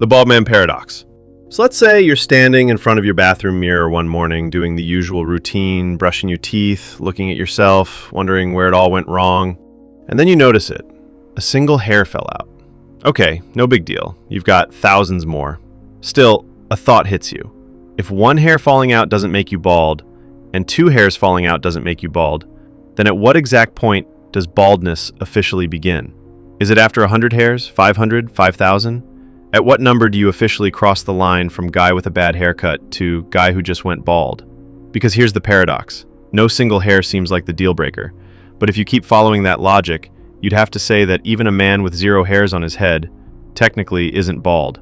The Baldman Paradox. So let's say you're standing in front of your bathroom mirror one morning doing the usual routine, brushing your teeth, looking at yourself, wondering where it all went wrong. And then you notice it. A single hair fell out. Okay, no big deal. You've got thousands more. Still, a thought hits you. If one hair falling out doesn't make you bald, and two hairs falling out doesn't make you bald, then at what exact point does baldness officially begin? Is it after 100 hairs, 500, 5,000? At what number do you officially cross the line from guy with a bad haircut to guy who just went bald? Because here's the paradox. No single hair seems like the deal breaker. But if you keep following that logic, you'd have to say that even a man with 0 hairs on his head technically isn't bald,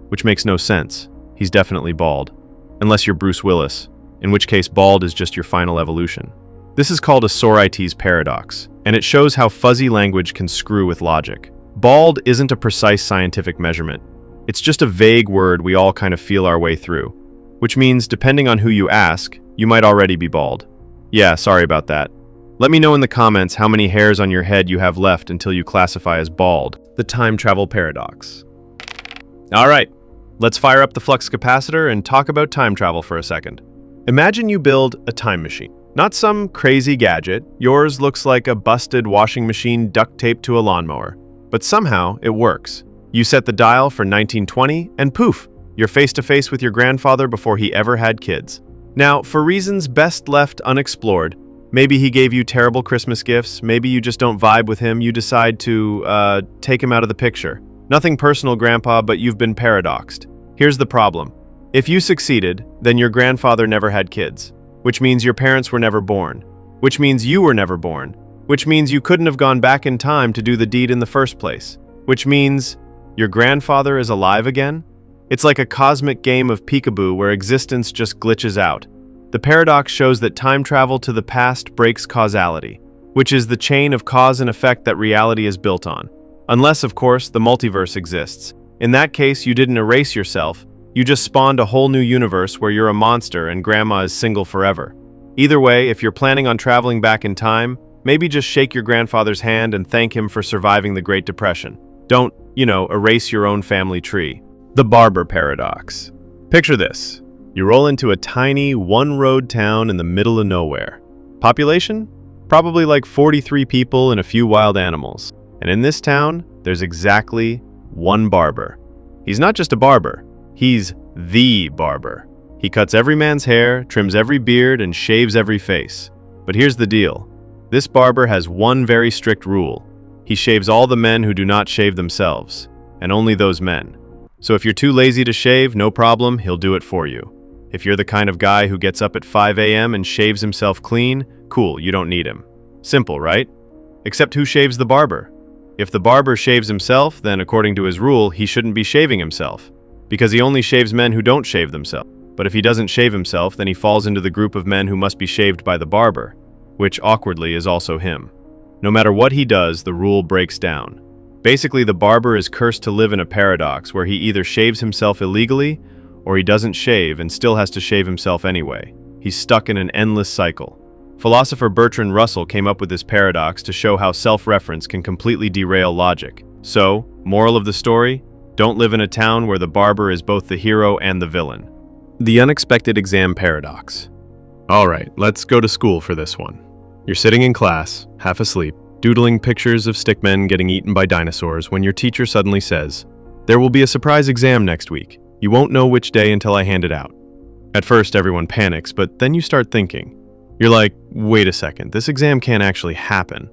which makes no sense. He's definitely bald. Unless you're Bruce Willis, in which case bald is just your final evolution. This is called a Sorites paradox, and it shows how fuzzy language can screw with logic. Bald isn't a precise scientific measurement. It's just a vague word we all kind of feel our way through, which means depending on who you ask, you might already be bald. Yeah, sorry about that. Let me know in the comments how many hairs on your head you have left until you classify as bald. The time travel paradox. All right, let's fire up the flux capacitor and talk about time travel for a second. Imagine you build a time machine. Not some crazy gadget. Yours looks like a busted washing machine duct taped to a lawnmower. But somehow it works. You set the dial for 1920 and poof, you're face to face with your grandfather before he ever had kids. Now, for reasons best left unexplored, maybe he gave you terrible Christmas gifts, maybe you just don't vibe with him, you decide to, take him out of the picture. Nothing personal, Grandpa, but you've been paradoxed. Here's the problem. If you succeeded, then your grandfather never had kids, which means your parents were never born, which means you were never born, which means you couldn't have gone back in time to do the deed in the first place, which means your grandfather is alive again? It's like a cosmic game of peekaboo where existence just glitches out. The paradox shows that time travel to the past breaks causality, which is the chain of cause and effect that reality is built on. Unless, of course, the multiverse exists. In that case, you didn't erase yourself. You just spawned a whole new universe where you're a monster and grandma is single forever. Either way, if you're planning on traveling back in time, maybe just shake your grandfather's hand and thank him for surviving the Great Depression. Don't, erase your own family tree. The Barber Paradox. Picture this. You roll into a tiny, one-road town in the middle of nowhere. Population? Probably like 43 people and a few wild animals. And in this town, there's exactly one barber. He's not just a barber. He's the barber. He cuts every man's hair, trims every beard, and shaves every face. But here's the deal. This barber has one very strict rule. He shaves all the men who do not shave themselves, and only those men. So if you're too lazy to shave, no problem, he'll do it for you. If you're the kind of guy who gets up at 5 a.m. and shaves himself clean, cool, you don't need him. Simple, right? Except who shaves the barber? If the barber shaves himself, then according to his rule, he shouldn't be shaving himself, because he only shaves men who don't shave themselves. But if he doesn't shave himself, then he falls into the group of men who must be shaved by the barber, which awkwardly is also him. No matter what he does, the rule breaks down. Basically, the barber is cursed to live in a paradox where he either shaves himself illegally or he doesn't shave and still has to shave himself anyway. He's stuck in an endless cycle. Philosopher Bertrand Russell came up with this paradox to show how self-reference can completely derail logic. So, moral of the story? Don't live in a town where the barber is both the hero and the villain. The unexpected exam paradox. All right, let's go to school for this one. You're sitting in class, half asleep, doodling pictures of stickmen getting eaten by dinosaurs when your teacher suddenly says, "There will be a surprise exam next week. You won't know which day until I hand it out." At first, everyone panics, but then you start thinking. You're like, wait a second, this exam can't actually happen.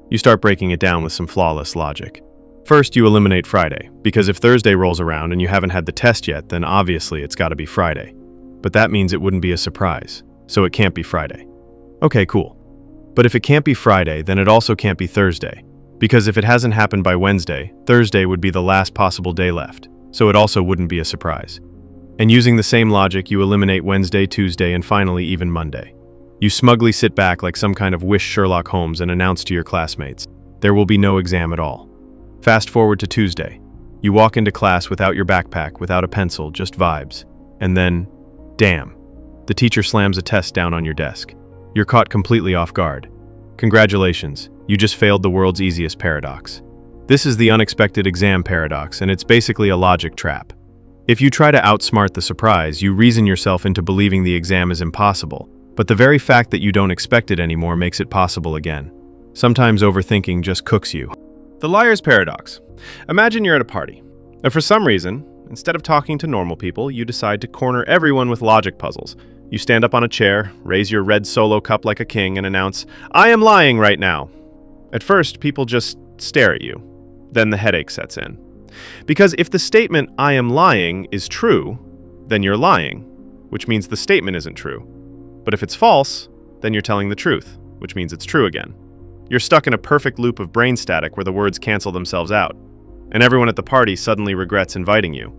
You start breaking it down with some flawless logic. First, you eliminate Friday, because if Thursday rolls around and you haven't had the test yet, then obviously it's gotta be Friday. But that means it wouldn't be a surprise, so it can't be Friday. Okay, cool. But if it can't be Friday, then it also can't be Thursday. Because if it hasn't happened by Wednesday, Thursday would be the last possible day left, so it also wouldn't be a surprise. And using the same logic, you eliminate Wednesday, Tuesday, and finally even Monday. You smugly sit back like some kind of wish Sherlock Holmes and announce to your classmates, there will be no exam at all. Fast forward to Tuesday. You walk into class without your backpack, without a pencil, just vibes. And then, damn, the teacher slams a test down on your desk. You're caught completely off guard. Congratulations, you just failed the world's easiest paradox. This is the unexpected exam paradox, and it's basically a logic trap. If you try to outsmart the surprise, you reason yourself into believing the exam is impossible, but the very fact that you don't expect it anymore makes it possible again. Sometimes overthinking just cooks you. The liar's paradox. Imagine you're at a party, and for some reason, instead of talking to normal people, you decide to corner everyone with logic puzzles. You stand up on a chair, raise your red solo cup like a king, and announce, "I am lying right now." At first, people just stare at you. Then the headache sets in. Because if the statement, "I am lying," is true, then you're lying, which means the statement isn't true. But if it's false, then you're telling the truth, which means it's true again. You're stuck in a perfect loop of brain static where the words cancel themselves out, and everyone at the party suddenly regrets inviting you.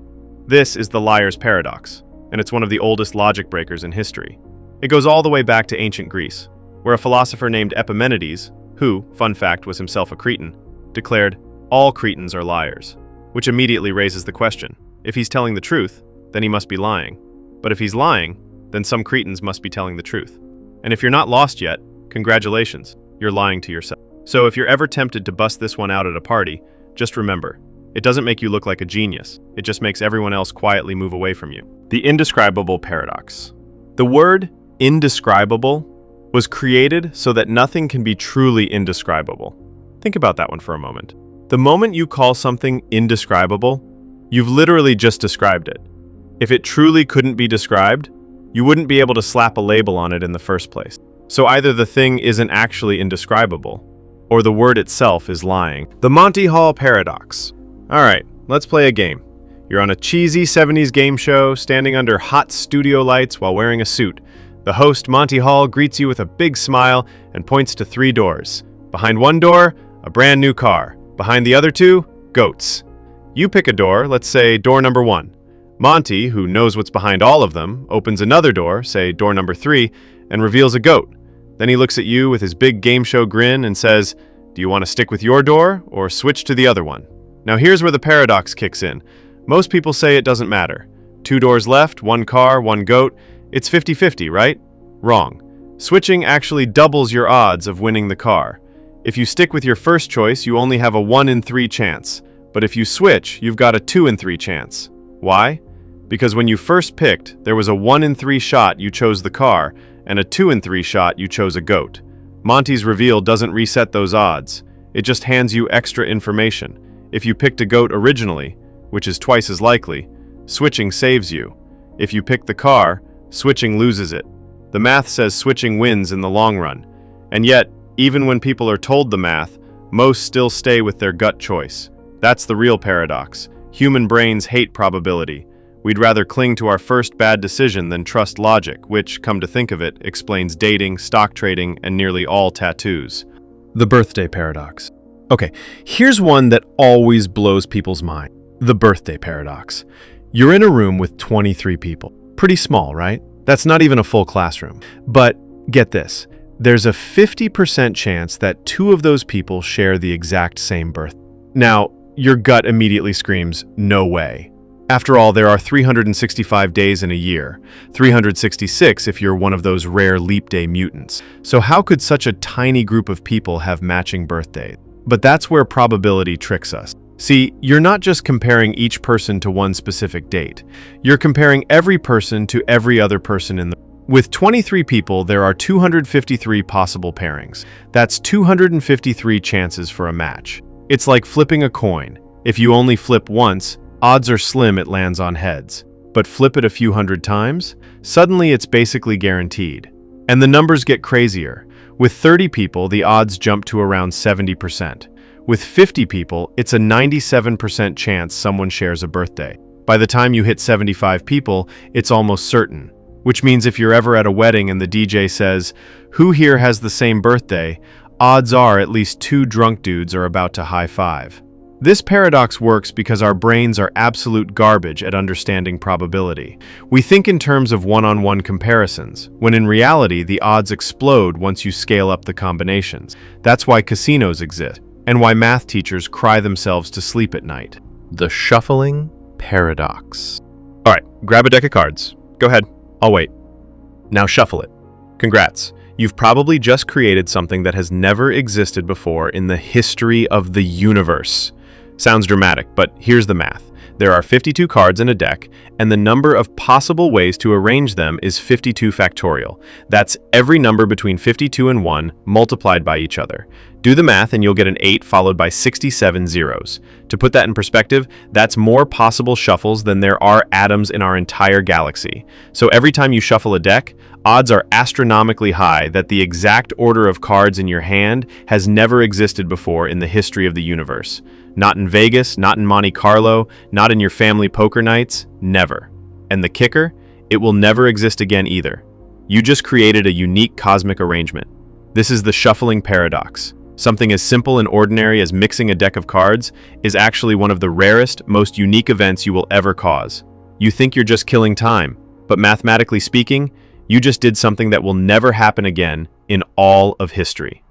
This is the liar's paradox, and it's one of the oldest logic breakers in history. It goes all the way back to ancient Greece, where a philosopher named Epimenides, who, fun fact, was himself a Cretan, declared, "All Cretans are liars," which immediately raises the question. If he's telling the truth, then he must be lying. But if he's lying, then some Cretans must be telling the truth. And if you're not lost yet, congratulations, you're lying to yourself. So if you're ever tempted to bust this one out at a party, just remember, it doesn't make you look like a genius. It just makes everyone else quietly move away from you. The Indescribable Paradox. The word indescribable was created so that nothing can be truly indescribable. Think about that one for a moment. The moment you call something indescribable, you've literally just described it. If it truly couldn't be described, you wouldn't be able to slap a label on it in the first place. So either the thing isn't actually indescribable, or the word itself is lying. The Monty Paradox. Alright, let's play a game. You're on a cheesy 70s game show, standing under hot studio lights while wearing a suit. The host, Monty Hall, greets you with a big smile and points to 3 doors. Behind one door, a brand new car. Behind the other 2, goats. You pick a door, let's say door number 1. Monty, who knows what's behind all of them, opens another door, say door number 3, and reveals a goat. Then he looks at you with his big game show grin and says, "Do you want to stick with your door or switch to the other one?" Now here's where the paradox kicks in. Most people say it doesn't matter. 2 doors left, 1 car, 1 goat. It's 50-50, right? Wrong. Switching actually doubles your odds of winning the car. If you stick with your first choice, you only have a 1 in 3 chance. But if you switch, you've got a 2 in 3 chance. Why? Because when you first picked, there was a 1 in 3 shot you chose the car, and a 2 in 3 shot you chose a goat. Monty's reveal doesn't reset those odds. It just hands you extra information. If you picked a goat originally, which is twice as likely, switching saves you. If you pick the car, switching loses it. The math says switching wins in the long run. And yet, even when people are told the math, most still stay with their gut choice. That's the real paradox. Human brains hate probability. We'd rather cling to our first bad decision than trust logic, which, come to think of it, explains dating, stock trading, and nearly all tattoos. The birthday paradox. Okay, here's one that always blows people's mind. The birthday paradox. You're in a room with 23 people. Pretty small, right? That's not even a full classroom. But get this. There's a 50% chance that 2 of those people share the exact same birthday. Now, your gut immediately screams, no way. After all, there are 365 days in a year, 366 if you're one of those rare leap day mutants. So how could such a tiny group of people have matching birthdays? But that's where probability tricks us. See, you're not just comparing each person to one specific date. You're comparing every person to every other person in the room. With 23 people, there are 253 possible pairings. That's 253 chances for a match. It's like flipping a coin. If you only flip once, odds are slim it lands on heads. But flip it a few hundred times, suddenly it's basically guaranteed. And the numbers get crazier. With 30 people, the odds jump to around 70%. With 50 people, it's a 97% chance someone shares a birthday. By the time you hit 75 people, it's almost certain. Which means if you're ever at a wedding and the DJ says, "Who here has the same birthday?" odds are at least 2 drunk dudes are about to high-five. This paradox works because our brains are absolute garbage at understanding probability. We think in terms of one-on-one comparisons, when in reality the odds explode once you scale up the combinations. That's why casinos exist, and why math teachers cry themselves to sleep at night. The shuffling paradox. All right, grab a deck of cards. Go ahead. I'll wait. Now shuffle it. Congrats. You've probably just created something that has never existed before in the history of the universe. Sounds dramatic, but here's the math. There are 52 cards in a deck, and the number of possible ways to arrange them is 52 factorial. That's every number between 52 and 1 multiplied by each other. Do the math and you'll get an 8 followed by 67 zeros. To put that in perspective, that's more possible shuffles than there are atoms in our entire galaxy. So every time you shuffle a deck, odds are astronomically high that the exact order of cards in your hand has never existed before in the history of the universe. Not in Vegas, not in Monte Carlo, not in your family poker nights, never. And the kicker? It will never exist again either. You just created a unique cosmic arrangement. This is the shuffling paradox. Something as simple and ordinary as mixing a deck of cards is actually one of the rarest, most unique events you will ever cause. You think you're just killing time, but mathematically speaking, you just did something that will never happen again in all of history.